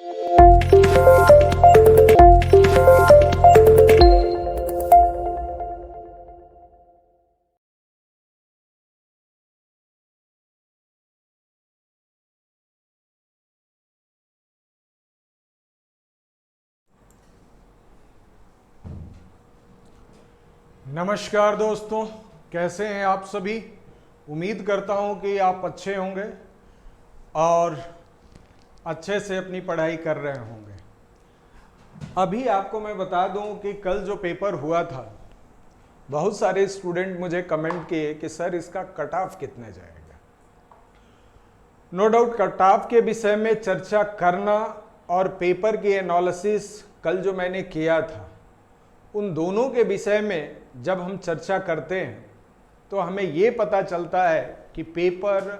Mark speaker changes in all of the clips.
Speaker 1: नमस्कार दोस्तों, कैसे हैं आप सभी। उम्मीद करता हूं कि आप अच्छे होंगे और अच्छे से अपनी पढ़ाई कर रहे होंगे। अभी आपको मैं बता दूं कि कल जो पेपर हुआ था, बहुत सारे स्टूडेंट मुझे कमेंट किए कि सर इसका कट ऑफ कितने जाएगा। नो डाउट कट ऑफ के विषय में चर्चा करना और पेपर की एनालिसिस कल जो मैंने किया था, उन दोनों के विषय में जब हम चर्चा करते हैं तो हमें ये पता चलता है कि पेपर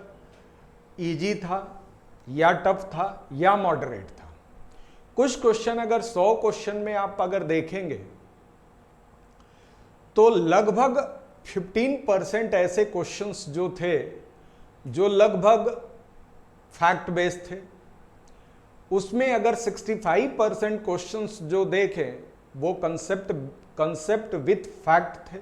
Speaker 1: इजी था या टफ था या मॉडरेट था। कुछ क्वेश्चन अगर 100 क्वेश्चन में आप अगर देखेंगे तो लगभग 15% ऐसे क्वेश्चंस जो थे जो लगभग फैक्ट बेस्ड थे। उसमें अगर 65% क्वेश्चंस जो देखें वो कंसेप्ट विथ फैक्ट थे,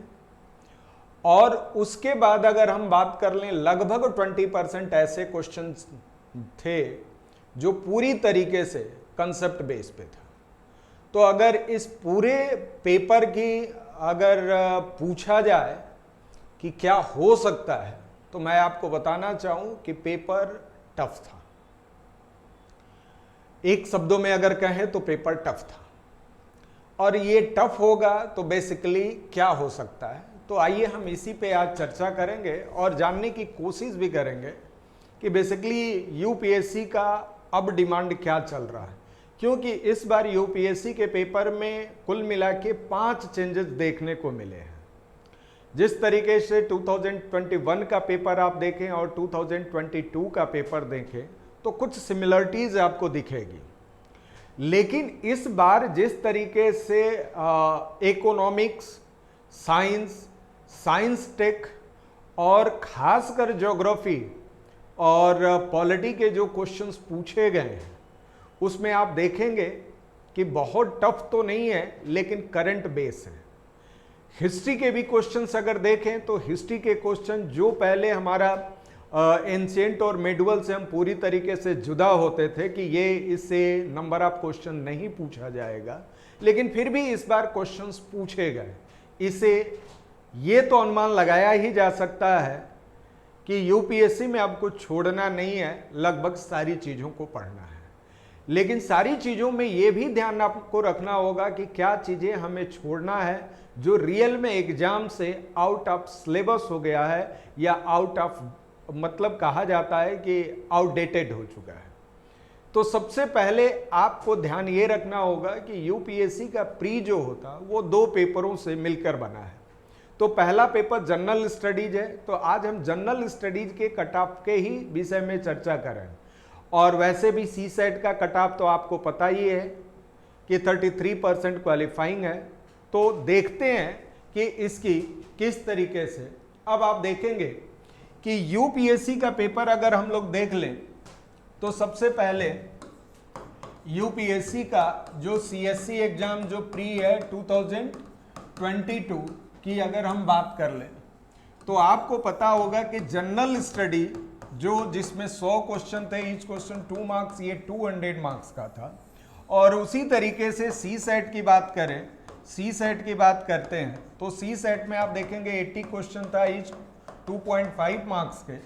Speaker 1: और उसके बाद अगर हम बात कर लें लगभग 20% ऐसे क्वेश्चंस थे जो पूरी तरीके से कंसेप्ट बेस पे था। तो अगर इस पूरे पेपर की अगर पूछा जाए कि क्या हो सकता है, तो मैं आपको बताना चाहूं कि पेपर टफ था। एक शब्दों में अगर कहें तो पेपर टफ था। और ये टफ होगा तो बेसिकली क्या हो सकता है, तो आइए हम इसी पे आज चर्चा करेंगे और जानने की कोशिश भी करेंगे कि बेसिकली यूपीएससी का अब डिमांड क्या चल रहा है। क्योंकि इस बार यूपीएससी के पेपर में कुल मिला के 5 चेंजेस देखने को मिले हैं। जिस तरीके से 2021 का पेपर आप देखें और 2022 का पेपर देखें तो कुछ सिमिलरिटीज आपको दिखेगी, लेकिन इस बार जिस तरीके से इकोनॉमिक्स, साइंस टेक और खासकर ज्योग्राफी और पॉलिटी के जो क्वेश्चंस पूछे गए हैं उसमें आप देखेंगे कि बहुत टफ तो नहीं है लेकिन करंट बेस है। हिस्ट्री के भी क्वेश्चंस अगर देखें तो हिस्ट्री के क्वेश्चन जो पहले हमारा एंशिएंट और मेडुअल से हम पूरी तरीके से जुदा होते थे कि ये इससे नंबर ऑफ क्वेश्चन नहीं पूछा जाएगा, लेकिन फिर भी इस बार क्वेश्चंस पूछे गए। इसे ये तो अनुमान लगाया ही जा सकता है कि यूपीएससी में अब कुछ छोड़ना नहीं है, लगभग सारी चीज़ों को पढ़ना है। लेकिन सारी चीज़ों में ये भी ध्यान आपको रखना होगा कि क्या चीज़ें हमें छोड़ना है जो रियल में एग्जाम से आउट ऑफ सिलेबस हो गया है या आउट ऑफ मतलब कहा जाता है कि आउटडेटेड हो चुका है। तो सबसे पहले आपको ध्यान ये रखना होगा कि यूपीएससी का प्री जो होता वो 2 पेपरों से मिलकर बना है। तो पहला पेपर जनरल स्टडीज है, तो आज हम जनरल स्टडीज के कट ऑफ के ही विषय में चर्चा करें। और वैसे भी सी सेट का कट ऑफ तो आपको पता ही है कि 33% क्वालिफाइंग है। तो देखते हैं कि इसकी किस तरीके से अब आप देखेंगे कि यूपीएससी का पेपर अगर हम लोग देख लें तो सबसे पहले यूपीएससी का जो सीएससी एग्जाम जो प्री है 2022 की अगर हम बात कर लें तो आपको पता होगा कि जनरल स्टडी जो जिसमें 100 क्वेश्चन थे, ईच क्वेश्चन 2 मार्क्स, ये 200 मार्क्स का था। और उसी तरीके से सी सेट की बात करें, सी सेट की बात करते हैं तो सी सेट में आप देखेंगे 80 क्वेश्चन था, ईच 2.5 मार्क्स के,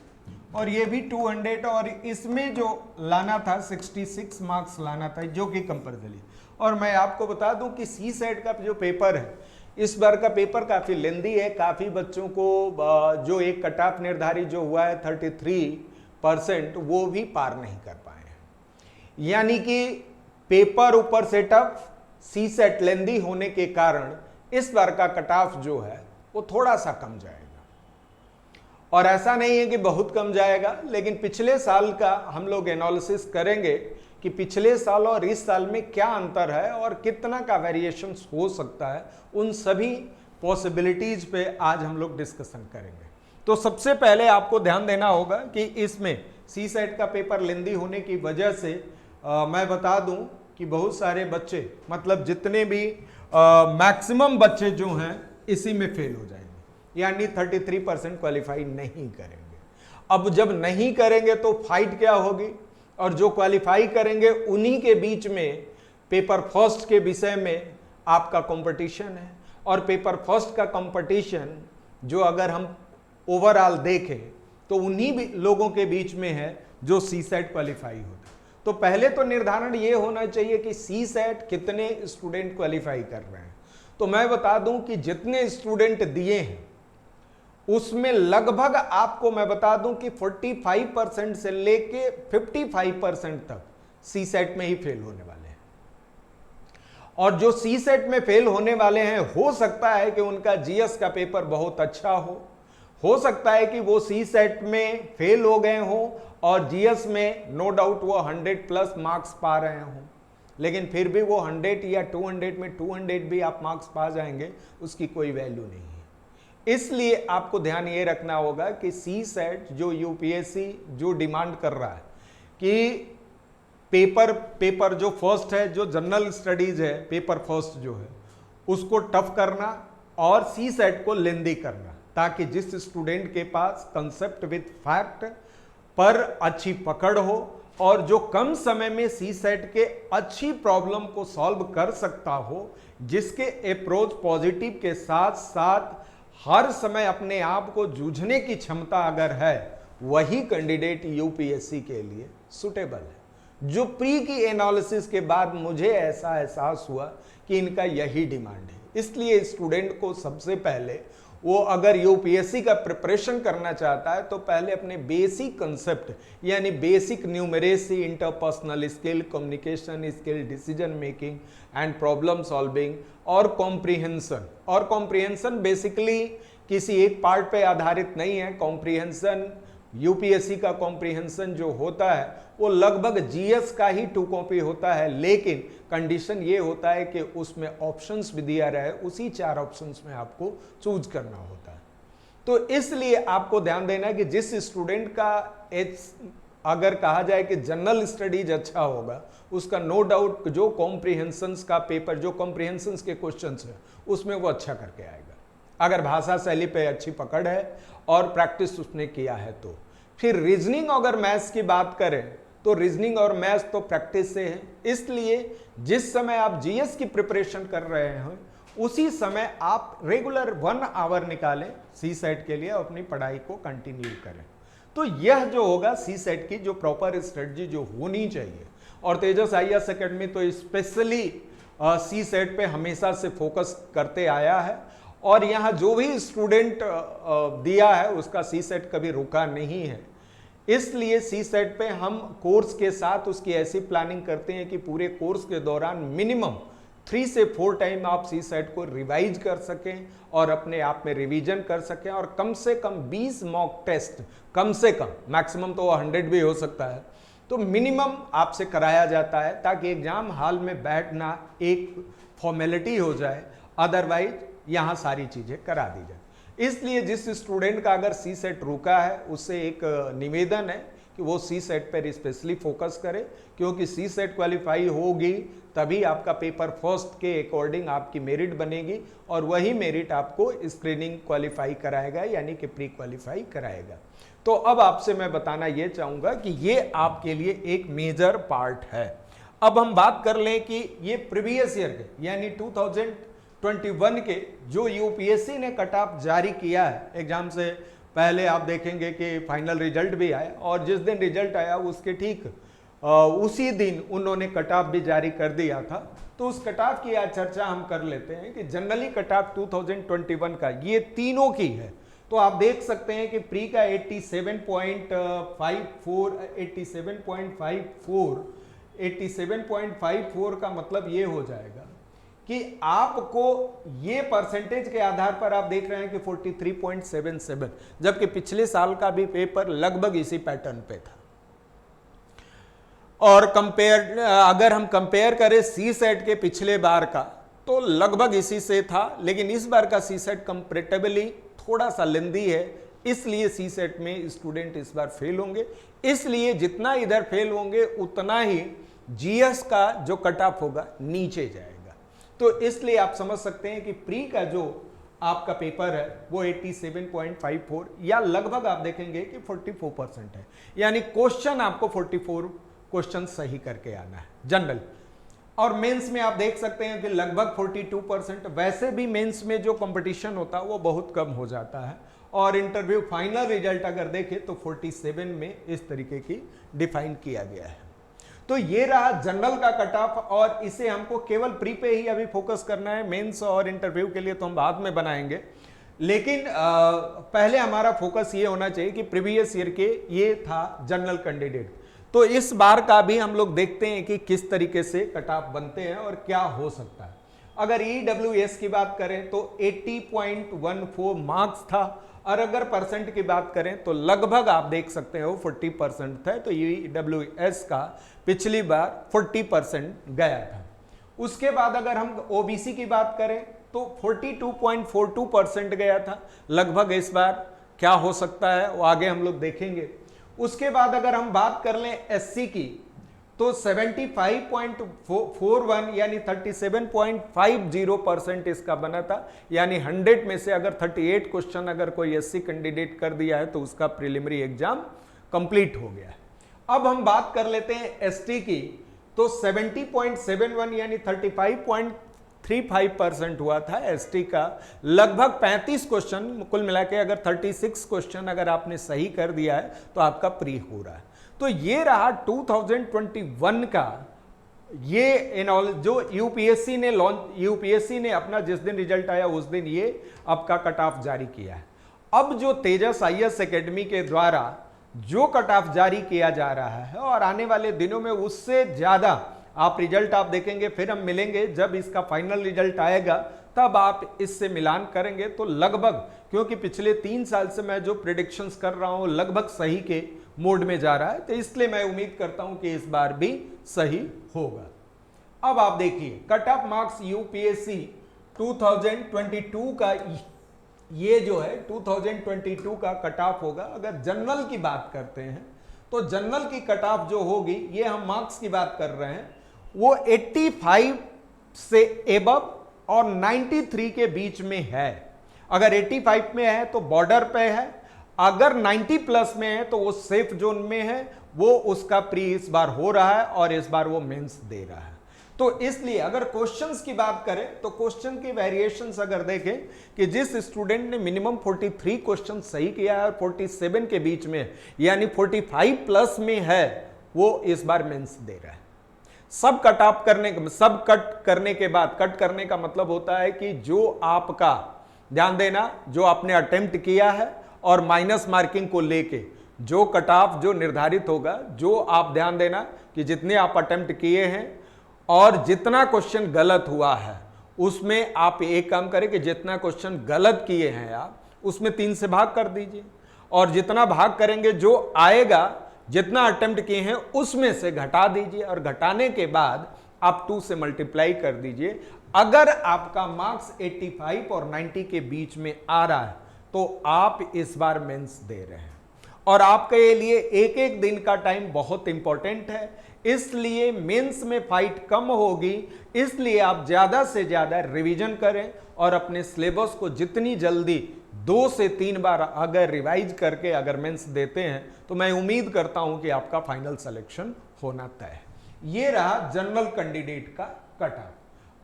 Speaker 1: और ये भी 200, और इसमें जो लाना था 66 मार्क्स लाना था जो कि कंपल्सरी। और मैं आपको बता दूं कि सी सेट का जो पेपर है इस बार का पेपर काफ़ी लेंदी है। काफ़ी बच्चों को जो एक कट ऑफ निर्धारित जो हुआ है 33% वो भी पार नहीं कर पाए हैं। यानी कि पेपर ऊपर से टफ, सी सेट लेंदी होने के कारण इस बार का कट ऑफ जो है वो थोड़ा सा कम जाएगा। और ऐसा नहीं है कि बहुत कम जाएगा, लेकिन पिछले साल का हम लोग एनालिसिस करेंगे कि पिछले साल और इस साल में क्या अंतर है और कितना का वेरिएशन हो सकता है। उन सभी पॉसिबिलिटीज पे आज हम लोग डिस्कशन करेंगे। तो सबसे पहले आपको ध्यान देना होगा कि इसमें सी सेट का पेपर लेंदी होने की वजह से मैं बता दूं कि बहुत सारे बच्चे, मतलब जितने भी मैक्सिमम बच्चे जो हैं इसी में फेल हो जाएंगे, यानी 33% क्वालिफाई नहीं करेंगे। अब जब नहीं करेंगे तो फाइट क्या होगी, और जो क्वालिफाई करेंगे उन्हीं के बीच में पेपर फर्स्ट के विषय में आपका कंपटीशन है। और पेपर फर्स्ट का कंपटीशन जो अगर हम ओवरऑल देखें तो उन्हीं भी लोगों के बीच में है जो सी सेट क्वालिफाई होता है। तो पहले तो निर्धारण ये होना चाहिए कि सी सेट कितने स्टूडेंट क्वालिफाई कर रहे हैं। तो मैं बता दूं कि जितने स्टूडेंट दिए हैं उसमें लगभग आपको मैं बता दूं कि 45% से लेके 55% तक सी सेट में ही फेल होने वाले हैं। और जो सी सेट में फेल होने वाले हैं, हो सकता है कि उनका जीएस का पेपर बहुत अच्छा हो सकता है कि वो सी सेट में फेल हो गए हों और जीएस में नो डाउट वो 100+ मार्क्स पा रहे हों, लेकिन फिर भी वो 100 या 200 में 200 भी आप मार्क्स पा जाएंगे, उसकी कोई वैल्यू नहीं है। इसलिए आपको ध्यान ये रखना होगा कि सी सेट जो यूपीएससी जो डिमांड कर रहा है कि पेपर जो फर्स्ट है, जो जनरल स्टडीज है, पेपर फर्स्ट जो है उसको टफ करना और सी सेट को लेंदी करना, ताकि जिस स्टूडेंट के पास कंसेप्ट विद फैक्ट पर अच्छी पकड़ हो और जो कम समय में सी सेट के अच्छी प्रॉब्लम को सॉल्व कर सकता हो, जिसके अप्रोच पॉजिटिव के साथ साथ हर समय अपने आप को जूझने की क्षमता अगर है, वही कैंडिडेट यूपीएससी के लिए सुटेबल है। जो प्री की एनालिसिस के बाद मुझे ऐसा एहसास हुआ कि इनका यही डिमांड है। इसलिए स्टूडेंट को सबसे पहले वो अगर यूपीएससी का प्रिपरेशन करना चाहता है तो पहले अपने बेसिक कंसेप्ट यानी basic numeracy, interpersonal skill, communication skill, decision making and problem solving और कॉम्प्रिहेंशन। और कॉम्प्रिहेंशन बेसिकली किसी एक पार्ट पे आधारित नहीं है। कॉम्प्रिहेंशन यूपीएससी का कॉम्प्रिहेंशन जो होता है वो लगभग जीएस का ही 2 कॉपी होता है, लेकिन कंडीशन ये होता है कि उसमें ऑप्शंस भी दिया रहे, उसी 4 ऑप्शंस में आपको चूज करना होता है। तो इसलिए आपको ध्यान देना है कि जिस स्टूडेंट का अगर कहा जाए कि जनरल स्टडीज अच्छा होगा, उसका नो डाउट जो कॉम्प्रिहेंशंस का पेपर, जो कॉम्प्रिहेंशंस के क्वेश्चंस है उसमें वो अच्छा करके आएगा, अगर भाषा शैली पे अच्छी पकड़ है और प्रैक्टिस उसने किया है तो। फिर रीजनिंग अगर मैथ्स की बात करें तो रीजनिंग और मैथ्स तो प्रैक्टिस से है, इसलिए जिस समय आप जीएस की प्रिपरेशन कर रहे हैं उसी समय आप रेगुलर 1 आवर निकालें सी सेट के लिए, अपनी पढ़ाई को कंटिन्यू करें। तो यह जो होगा सी सेट की जो प्रॉपर स्ट्रेटजी जो होनी चाहिए। और तेजस आईएएस एकेडमी तो स्पेशली सी सेट पे हमेशा से फोकस करते आया है और यहाँ जो भी स्टूडेंट दिया है उसका सी सेट कभी रुका नहीं है। इसलिए सी सेट पे हम कोर्स के साथ उसकी ऐसी प्लानिंग करते हैं कि पूरे कोर्स के दौरान मिनिमम 3 से 4 टाइम आप सी सेट को रिवाइज कर सकें और अपने आप में रिवीजन कर सकें और कम से कम 20 मॉक टेस्ट, कम से कम, मैक्सिमम तो 100 भी हो सकता है, तो मिनिमम आपसे कराया जाता है ताकि एग्जाम हॉल में बैठना एक फॉर्मेलिटी हो जाए, अदरवाइज यहाँ सारी चीज़ें करा दी जाए। इसलिए जिस स्टूडेंट का अगर सी सेट रुका है उससे एक निवेदन है कि वो सी सेट पर स्पेशली फोकस करे, क्योंकि सी सेट क्वालिफाई होगी तभी आपका पेपर फर्स्ट के अकॉर्डिंग आपकी मेरिट बनेगी और वही मेरिट आपको स्क्रीनिंग क्वालिफाई कराएगा, यानी कि प्री क्वालिफाई कराएगा। तो अब आपसे मैं बताना ये चाहूँगा कि ये आपके लिए एक मेजर पार्ट है। अब हम बात कर लें कि ये प्रीवियस ईयर के यानी 2021 के जो यूपीएससी ने कट ऑफ जारी किया है एग्जाम से पहले, आप देखेंगे कि फाइनल रिजल्ट भी आया और जिस दिन रिजल्ट आया उसके ठीक उसी दिन उन्होंने कट ऑफ भी जारी कर दिया था। तो उस कट ऑफ की आज चर्चा हम कर लेते हैं कि जनरली कट ऑफ 2021 का ये तीनों की है। तो आप देख सकते हैं कि प्री का 87.54 का मतलब ये हो जाएगा कि आपको ये परसेंटेज के आधार पर आप देख रहे हैं कि 43.77, जबकि पिछले साल का भी पेपर लगभग इसी पैटर्न पे था। और अगर हम कंपेयर करें सी सेट के पिछले बार का तो लगभग इसी से था, लेकिन इस बार का सी सेट कंपैरेटिवली थोड़ा सा लेंदी है, इसलिए सी सेट में स्टूडेंट इस बार फेल होंगे। इसलिए जितना इधर फेल होंगे उतना ही जीएस का जो कट ऑफ होगा नीचे जाएगा। तो इसलिए आप समझ सकते हैं कि प्री का जो आपका पेपर है वो 87.54 या लगभग आप देखेंगे कि 44% है, यानी क्वेश्चन आपको 44 क्वेश्चन सही करके आना है जनरल। और मेंस में आप देख सकते हैं कि लगभग 42%। वैसे भी मेंस में जो कंपटीशन होता है वो बहुत कम हो जाता है, और इंटरव्यू फाइनल रिजल्ट अगर देखें तो 47 में इस तरीके की डिफाइन किया गया है। तो ये रहा जनरल का कट ऑफ, और इसे हमको केवल प्री पे ही अभी फोकस करना है। मेंस और इंटरव्यू के लिए तो हम बाद में बनाएंगे, लेकिन पहले हमारा फोकस ये होना चाहिए कि प्रीवियस ईयर के ये था जनरल कैंडिडेट। तो इस बार का भी हम लोग देखते हैं कि किस तरीके से कट ऑफ बनते हैं और क्या हो सकता है। अगर EWS की बात करें तो 80.14 मार्क्स था, और अगर परसेंट की बात करें तो लगभग आप देख सकते हो 40% था। तो EWS का पिछली बार 40% गया था। उसके बाद अगर हम OBC की बात करें तो 42.42% गया था लगभग। इस बार क्या हो सकता है वो आगे हम लोग देखेंगे। उसके बाद अगर हम बात कर लें SC की तो 75.41 यानी 37.50% इसका बना था, यानी 100 में से अगर 38 क्वेश्चन अगर कोई SC कैंडिडेट कर दिया है तो उसका प्रीलिमिनरी एग्जाम कंप्लीट हो गया है। अब हम बात कर लेते हैं ST की, तो 70.71 यानी 35.35% हुआ था ST का। लगभग 35 क्वेश्चन कुल मिला के अगर 36 क्वेश्चन अगर आपने सही कर दिया है तो आपका प्री हो रहा है। तो ये रहा 2021 का ये जो यूपीएससी ने अपना जिस दिन रिजल्ट आया उस दिन ये आपका कट ऑफ जारी किया है। अब जो तेजस IAS एकेडमी के द्वारा जो कट ऑफ जारी किया जा रहा है और आने वाले दिनों में उससे ज्यादा आप रिजल्ट आप देखेंगे। फिर हम मिलेंगे जब इसका फाइनल रिजल्ट आएगा, तब आप इससे मिलान करेंगे। तो लगभग, क्योंकि पिछले 3 साल से मैं जो प्रेडिक्शंस कर रहा हूं लगभग सही के मोड में जा रहा है, तो इसलिए मैं उम्मीद करता हूं कि इस बार भी सही होगा। अब आप देखिए कट ऑफ मार्क्स यूपीएससी 2022 का ये जो है 2022 का कट ऑफ होगा। अगर जनरल की बात करते हैं तो जनरल की कट ऑफ जो होगी, ये हम मार्क्स की बात कर रहे हैं, वो 85 से एबव और 93 के बीच में है। अगर 85 में है तो बॉर्डर पे है, अगर 90 प्लस में है तो वो सेफ जोन में है। वो उसका प्री इस बार हो रहा है और इस बार वो मेंस दे रहा है। तो इसलिए अगर क्वेश्चंस की बात करें तो क्वेश्चन की वेरिएशंस अगर देखें कि जिस स्टूडेंट ने मिनिमम 43 क्वेश्चन सही किया है और 47 के बीच में यानी 45 प्लस में है, वो इस बार मेंस दे रहा है। सब कट ऑफ सब कट करने के बाद, कट करने का मतलब होता है कि जो आपका, ध्यान देना, जो आपने अटेम्प्ट किया है और माइनस मार्किंग को लेके जो कट ऑफ जो निर्धारित होगा, जो आप ध्यान देना कि जितने आप अटेम्प्ट किए हैं और जितना क्वेश्चन गलत हुआ है उसमें आप एक काम करें कि जितना क्वेश्चन गलत किए हैं आप उसमें 3 से भाग कर दीजिए, और जितना भाग करेंगे जो आएगा, जितना अटेम्प्ट किए हैं उसमें से घटा दीजिए, और घटाने के बाद आप 2 से मल्टीप्लाई कर दीजिए। अगर आपका मार्क्स 85 और 90 के बीच में आ रहा है तो आप इस बार मेंस दे रहे हैं। और आपके लिए एक एक दिन का टाइम बहुत इंपॉर्टेंट है, इसलिए मेंस में फाइट कम होगी। इसलिए आप ज्यादा से ज्यादा रिवीजन करें और अपने सिलेबस को जितनी जल्दी 2 से 3 बार अगर रिवाइज करके अगर मेंस देते हैं तो मैं उम्मीद करता हूं कि आपका फाइनल सिलेक्शन होना तय है। ये रहा जनरल कैंडिडेट का कट ऑफ।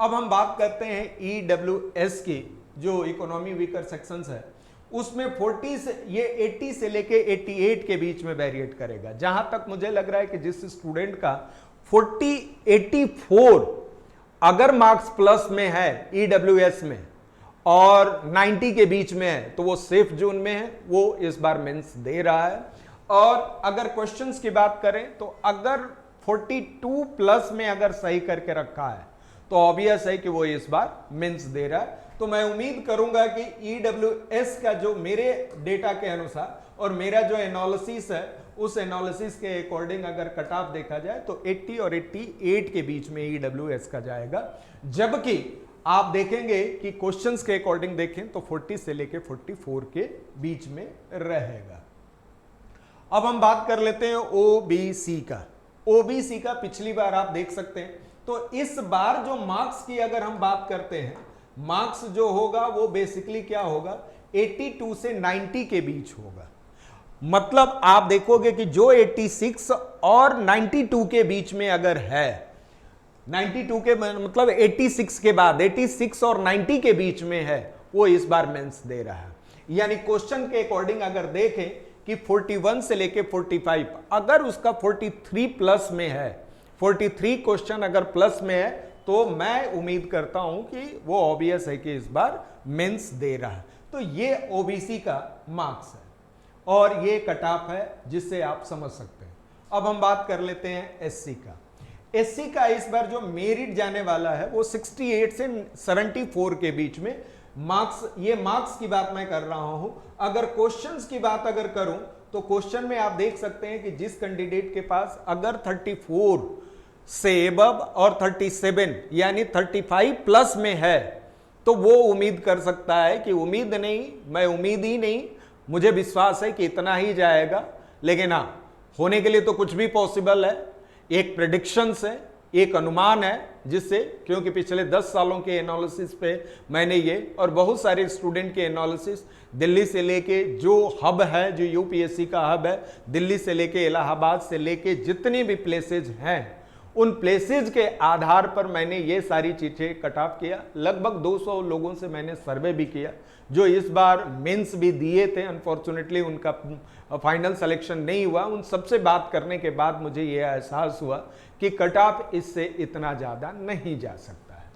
Speaker 1: अब हम बात करते हैं EWS की, जो इकोनॉमी वीकर सेक्शंस है, उसमें 40 से ये 80 से लेके 88 के बीच में वेरिएट करेगा। जहां तक मुझे लग रहा है कि जिस स्टूडेंट का 84 अगर मार्क्स प्लस में है EWS में और 90 के बीच में है तो वो सेफ जोन में है, वो इस बार मेंस दे रहा है। और अगर क्वेश्चंस की बात करें तो अगर 42 प्लस में अगर सही करके रखा है तो ऑब्वियस है कि वो इस बार मेंस दे रहा है। तो मैं उम्मीद करूंगा कि EWS का जो मेरे डेटा के अनुसार और मेरा जो एनालिसिस है उस एनालिसिस के अकॉर्डिंग अगर कट ऑफ देखा जाए तो 80 और 88 के बीच में EWS का जाएगा। जबकि आप देखेंगे कि क्वेश्चंस के अकॉर्डिंग देखें तो 40 से लेके 44 के बीच में रहेगा। अब हम बात कर लेते हैं OBC का। ओबीसी का पिछली बार आप देख सकते हैं। तो इस बार जो मार्क्स की अगर हम बात करते हैं, मार्क्स जो होगा वो बेसिकली क्या होगा, 82 से 90 के बीच होगा। मतलब आप देखोगे कि जो 86 और 92 के बीच में अगर है, 92 के मतलब 86 के बाद 86 और 90 के बीच में है, वो इस बार मेंस दे रहा है। यानी क्वेश्चन के अकॉर्डिंग अगर देखें कि 41 से लेके 45, अगर उसका 43 प्लस में है, 43 क्वेश्चन अगर प्लस में है, तो मैं उम्मीद करता हूं कि वो ऑब्वियस है कि इस बार मेंस दे रहा है। तो ये ओबीसी का मार्क्स है और ये कट ऑफ है जिससे आप समझ सकते हैं। अब हम बात कर लेते हैं एससी का। एससी का इस बार जो मेरिट जाने वाला है वो 68 से 74 के बीच में मार्क्स, ये मार्क्स की बात मैं कर रहा हूं। अगर क्वेश्चंस की बात अगर करूं तो क्वेश्चन में आप देख सकते हैं कि जिस कैंडिडेट के पास अगर 34 से एबव और 37 यानी 35 प्लस में है, तो वो उम्मीद कर सकता है कि उम्मीद नहीं, मैं उम्मीद ही नहीं, मुझे विश्वास है कि इतना ही जाएगा। लेकिन हाँ, होने के लिए तो कुछ भी पॉसिबल है। एक प्रेडिक्शंस है, एक अनुमान है, जिससे, क्योंकि पिछले 10 सालों के एनालिसिस पे मैंने ये और बहुत सारे स्टूडेंट के एनालिसिस, दिल्ली से लेके जो हब है, जो यूपीएससी का हब है, दिल्ली से लेके इलाहाबाद से लेके जितने भी प्लेसेज हैं, उन प्लेसेज के आधार पर मैंने ये सारी चीज़ें कट ऑफ किया। लगभग 200 लोगों से मैंने सर्वे भी किया जो इस बार मेंस भी दिए थे। अनफॉर्चुनेटली उनका फाइनल सिलेक्शन नहीं हुआ। उन सबसे बात करने के बाद मुझे ये एहसास हुआ कि कट ऑफ इससे इतना ज़्यादा नहीं जा सकता है।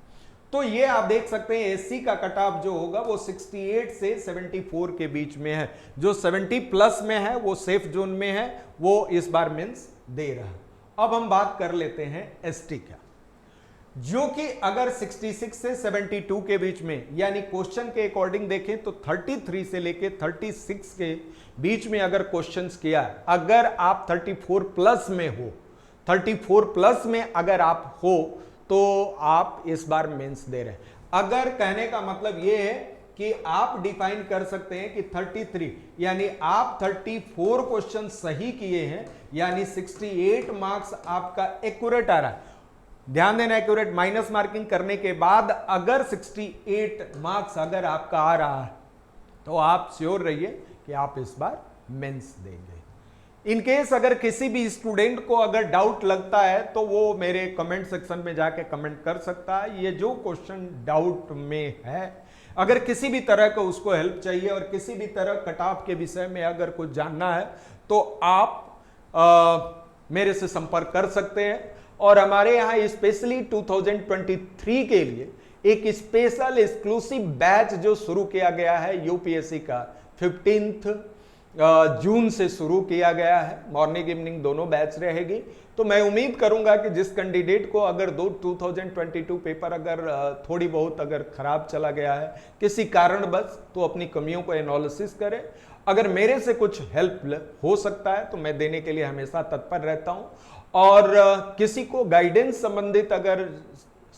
Speaker 1: तो ये आप देख सकते हैं एससी का कट ऑफ जो होगा वो 68 से 74 के बीच में है। जो 70 प्लस में है वो सेफ जोन में है, वो इस बार मेंस दे रहा है। अब हम बात कर लेते हैं एसटी का, जो कि अगर 66 से 72 के बीच में, यानी क्वेश्चन के अकॉर्डिंग देखें तो 33 से लेके 36 के बीच में अगर क्वेश्चंस किया, अगर आप 34 प्लस में हो, 34 प्लस में अगर आप हो, तो आप इस बार मेंस दे रहे हैं। अगर कहने का मतलब यह है कि आप डिफाइन कर सकते हैं कि 33 यानी आप 34 क्वेश्चन सही किए हैं, यानी 68 मार्क्स आपका एक्यूरेट आ रहा है। ध्यान देना, एक्यूरेट माइनस मार्किंग करने के बाद अगर 68 मार्क्स अगर आपका आ रहा है, तो आप श्योर रहिए कि आप इस बार मेंस देंगे। इन केस अगर किसी भी स्टूडेंट को अगर डाउट लगता है तो वो मेरे कमेंट सेक्शन में जाके कमेंट कर सकता है। ये जो क्वेश्चन डाउट में है, अगर किसी भी तरह का उसको हेल्प चाहिए और किसी भी तरह कट ऑफ के विषय में अगर कुछ जानना है, तो आप मेरे से संपर्क कर सकते हैं। और हमारे यहाँ स्पेशली 2023 के लिए एक स्पेशल एक्सक्लूसिव बैच जो शुरू किया गया है यूपीएससी का, 15 जून से शुरू किया गया है। मॉर्निंग इवनिंग दोनों बैच रहेगी। तो मैं उम्मीद करूंगा कि जिस कैंडिडेट को अगर 2022 पेपर अगर थोड़ी बहुत अगर खराब चला गया है किसी कारणवश, तो अपनी कमियों को एनालिसिस करे। अगर मेरे से कुछ हेल्प हो सकता है तो मैं देने के लिए हमेशा तत्पर रहता हूं। और किसी को गाइडेंस संबंधित अगर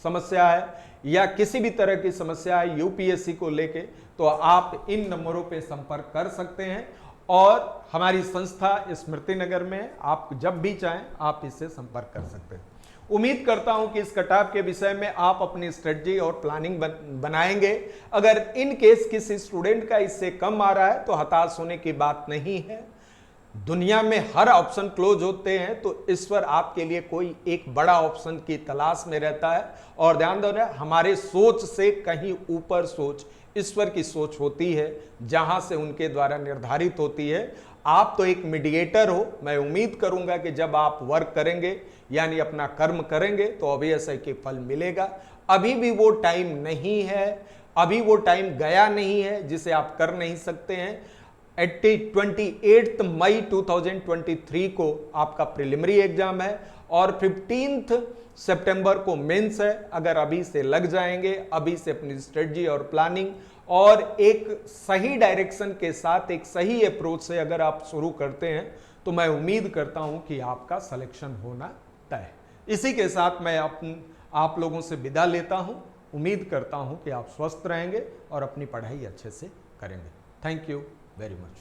Speaker 1: समस्या है या किसी भी तरह की समस्या है यूपीएससी को लेके, तो आप इन नंबरों पे संपर्क कर सकते हैं। और हमारी संस्था स्मृति नगर में, आप जब भी चाहें आप इससे संपर्क कर सकते हैं। उम्मीद करता हूं कि इस कट ऑफ के विषय में आप अपनी स्ट्रेटजी और प्लानिंग बनाएंगे। अगर इन केस किसी स्टूडेंट का इससे कम आ रहा है तो हताश होने की बात नहीं है। दुनिया में हर ऑप्शन क्लोज होते हैं, तो ईश्वर आपके लिए कोई एक बड़ा ऑप्शन की तलाश में रहता है। और ध्यान दो ना, हमारे सोच से कहीं ऊपर सोच ईश्वर की सोच होती है, जहां से उनके द्वारा निर्धारित होती है। आप तो एक मीडिएटर हो। मैं उम्मीद करूंगा कि जब आप वर्क करेंगे यानी अपना कर्म करेंगे तो ऑब्वियस है कि फल मिलेगा। अभी भी वो टाइम नहीं है, अभी वो टाइम गया नहीं है जिसे आप कर नहीं सकते हैं। 28 मई 2023 को आपका प्रिलिमिनरी एग्जाम है और 15 सितंबर को मेंस है। अगर अभी से लग जाएंगे, अभी से अपनी स्ट्रेटजी और प्लानिंग और एक सही डायरेक्शन के साथ एक सही अप्रोच से अगर आप शुरू करते हैं, तो मैं उम्मीद करता हूं कि आपका सिलेक्शन होना तय है। इसी के साथ मैं आप लोगों से विदा लेता हूं। उम्मीद करता हूं कि आप स्वस्थ रहेंगे और अपनी पढ़ाई अच्छे से करेंगे। Thank you very much.